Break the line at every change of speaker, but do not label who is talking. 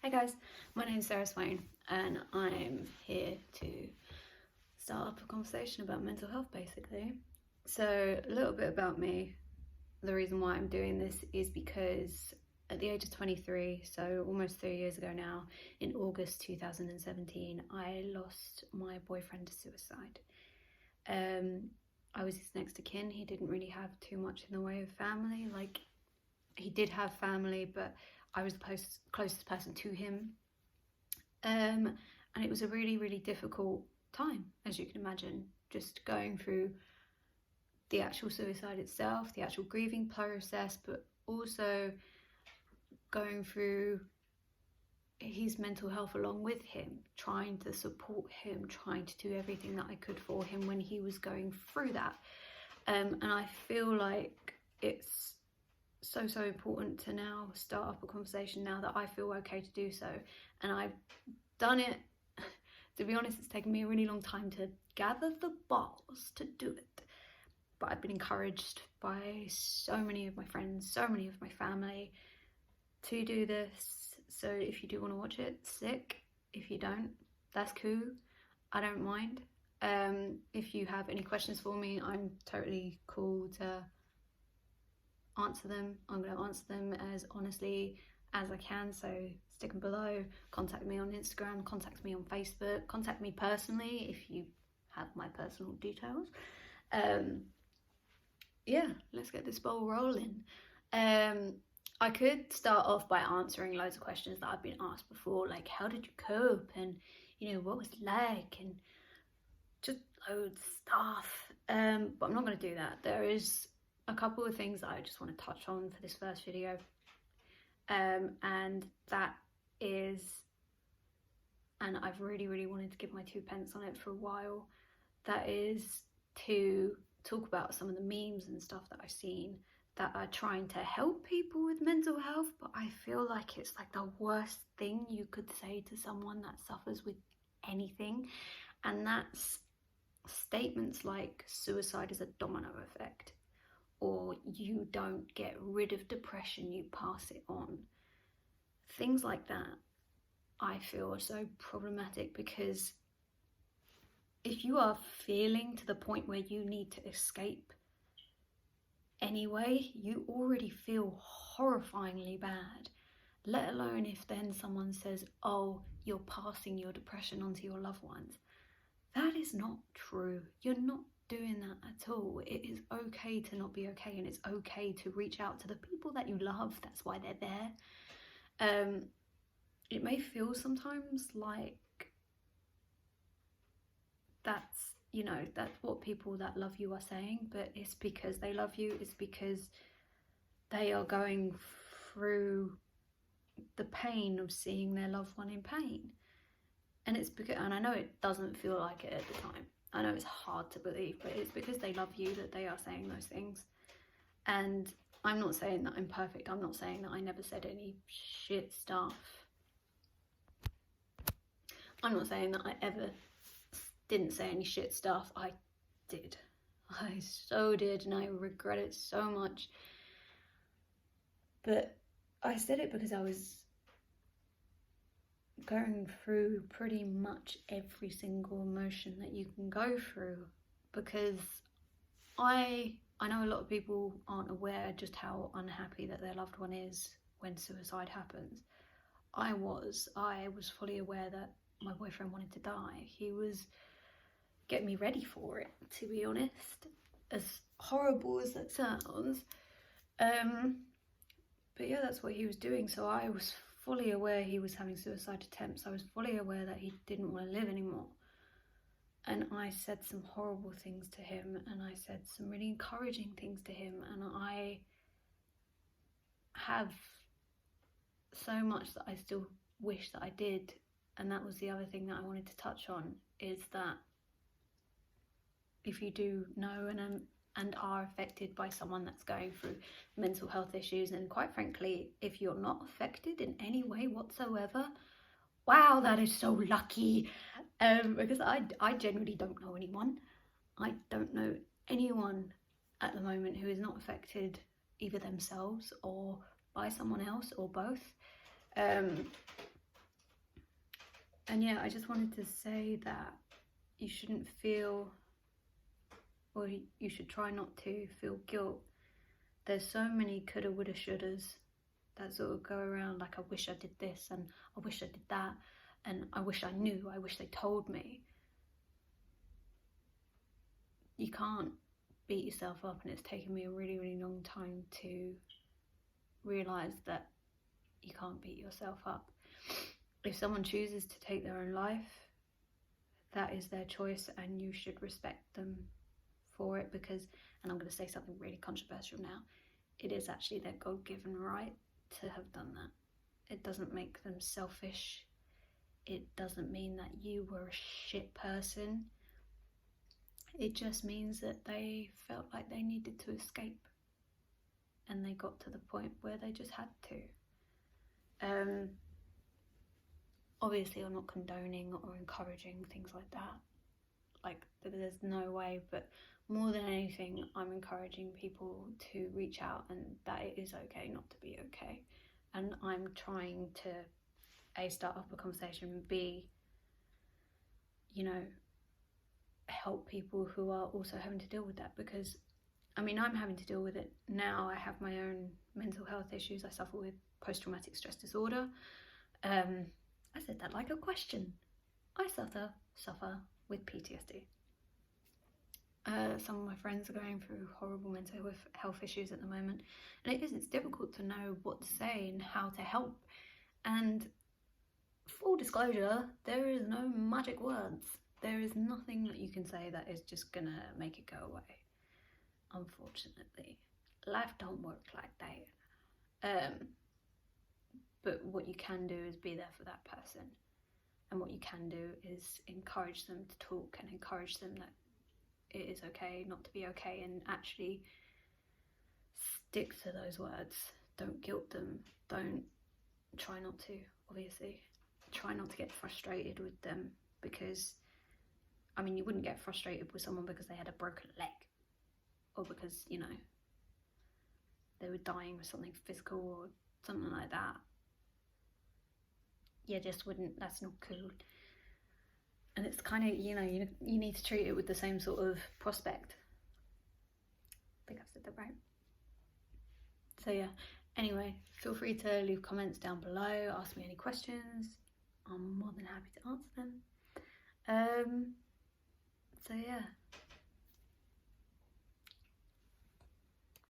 Hey guys, my name is Sarah Swain and I'm here to start up a conversation about mental health basically. So a little bit about me. The reason why I'm doing this is because at the age of 23, so almost 3 years ago now, in August 2017, I lost my boyfriend to suicide. I was his next of kin. He didn't really have too much in the way of family. Like, he did have family, but I was the closest person to him. And it was a really, really difficult time, as you can imagine, just going through the actual suicide itself, the actual grieving process, but also going through his mental health along with him, trying to support him, trying to do everything that I could for him when he was going through that. And I feel like it's so important to now start up a conversation now that I feel okay to do so. And I've done it. To be honest, it's taken me a really long time to gather the balls to do it. But I've been encouraged by so many of my friends, so many of my family to do this. So if you do want to watch it, sick. If you don't, that's cool. I don't mind. If you have any questions for me, I'm totally cool to answer them. I'm going to answer them as honestly as I can, so stick them below. Contact me on Instagram, contact me on Facebook, contact me personally if you have my personal details. Yeah, let's get this ball rolling. I could start off by answering loads of questions that I've been asked before, like how did you cope, and what was it like, and just loads of stuff. But I'm not going to do that. There is a couple of things that I just want to touch on for this first video, and that is, and I've really wanted to give my 2 pence on it for a while, that is to talk about some of the memes and stuff that I've seen that are trying to help people with mental health, but I feel like it's like the worst thing you could say to someone that suffers with anything, and that's statements like suicide is a domino effect, or you don't get rid of depression, you pass it on. Things like that I feel are so problematic, because if you are feeling to the point where you need to escape anyway, you already feel horrifyingly bad, let alone if then someone says, oh, you're passing your depression onto your loved ones. That is not true. You're not doing that at all. It is okay to not be okay, and it's okay to reach out to the people that you love. That's why they're there. It may feel sometimes like that's what people that love you are saying, but it's because they love you. It's because they are going through the pain of seeing their loved one in pain. And it's because, and I know it doesn't feel like it at the time, I know it's hard to believe, but it's because they love you that they are saying those things. And I'm not saying that I'm perfect. I'm not saying that I never said any shit stuff. I'm not saying that I ever didn't say any shit stuff. I did. I so did, and I regret it so much. But I said it because I was going through pretty much every single emotion that you can go through, because I know a lot of people aren't aware just how unhappy that their loved one is when suicide happens. I was fully aware that my boyfriend wanted to die. He was getting me ready for it, to be honest, as horrible as that sounds. But yeah, that's what he was doing. So I was fully aware he was having suicide attempts. I was fully aware that he didn't want to live anymore. And I said some horrible things to him, and I said some really encouraging things to him, and I have so much that I still wish that I did. And that was the other thing that I wanted to touch on, is that if you do know and are affected by someone that's going through mental health issues, and quite frankly, if you're not affected in any way whatsoever, wow, that is so lucky. Because I genuinely don't know anyone. I don't know anyone at the moment who is not affected, either themselves or by someone else, or both. And yeah, I just wanted to say that you shouldn't feel, or you should try not to feel guilt. There's so many coulda, woulda, shouldas that sort of go around, like, I wish I did this and I wish I did that and I wish I knew, I wish they told me. You can't beat yourself up, and it's taken me a really, really long time to realise that you can't beat yourself up. If someone chooses to take their own life, that is their choice, and you should respect them for it, because, and I'm going to say something really controversial now, it is actually their God-given right to have done that. It doesn't make them selfish. It doesn't mean that you were a shit person. It just means that they felt like they needed to escape, and they got to the point where they just had to. Obviously, I'm not condoning or encouraging things like that. Like, there's no way, but more than anything, I'm encouraging people to reach out, and that it is okay not to be okay. And I'm trying to A, start up a conversation, B, you know, help people who are also having to deal with that, because I mean, I'm having to deal with it now. I have my own mental health issues. I suffer with post-traumatic stress disorder. I said that like a question. I suffer with PTSD. Some of my friends are going through horrible mental health issues at the moment, and it's difficult to know what to say and how to help. And full disclosure, there is no magic words. There is nothing that you can say that is just gonna make it go away. Unfortunately, life don't work like that. But what you can do is be there for that person, and what you can do is encourage them to talk and encourage them that it is okay not to be okay, and actually stick to those words. Don't guilt them. Don't try not to, obviously. Try not to get frustrated with them, because, I mean, you wouldn't get frustrated with someone because they had a broken leg, or because, you know, they were dying with something physical or something like that. You just wouldn't. That's not cool. And it's kind of, you know, you need to treat it with the same sort of prospect. I think I've said that right. So yeah, anyway, feel free to leave comments down below, ask me any questions. I'm more than happy to answer them. So yeah.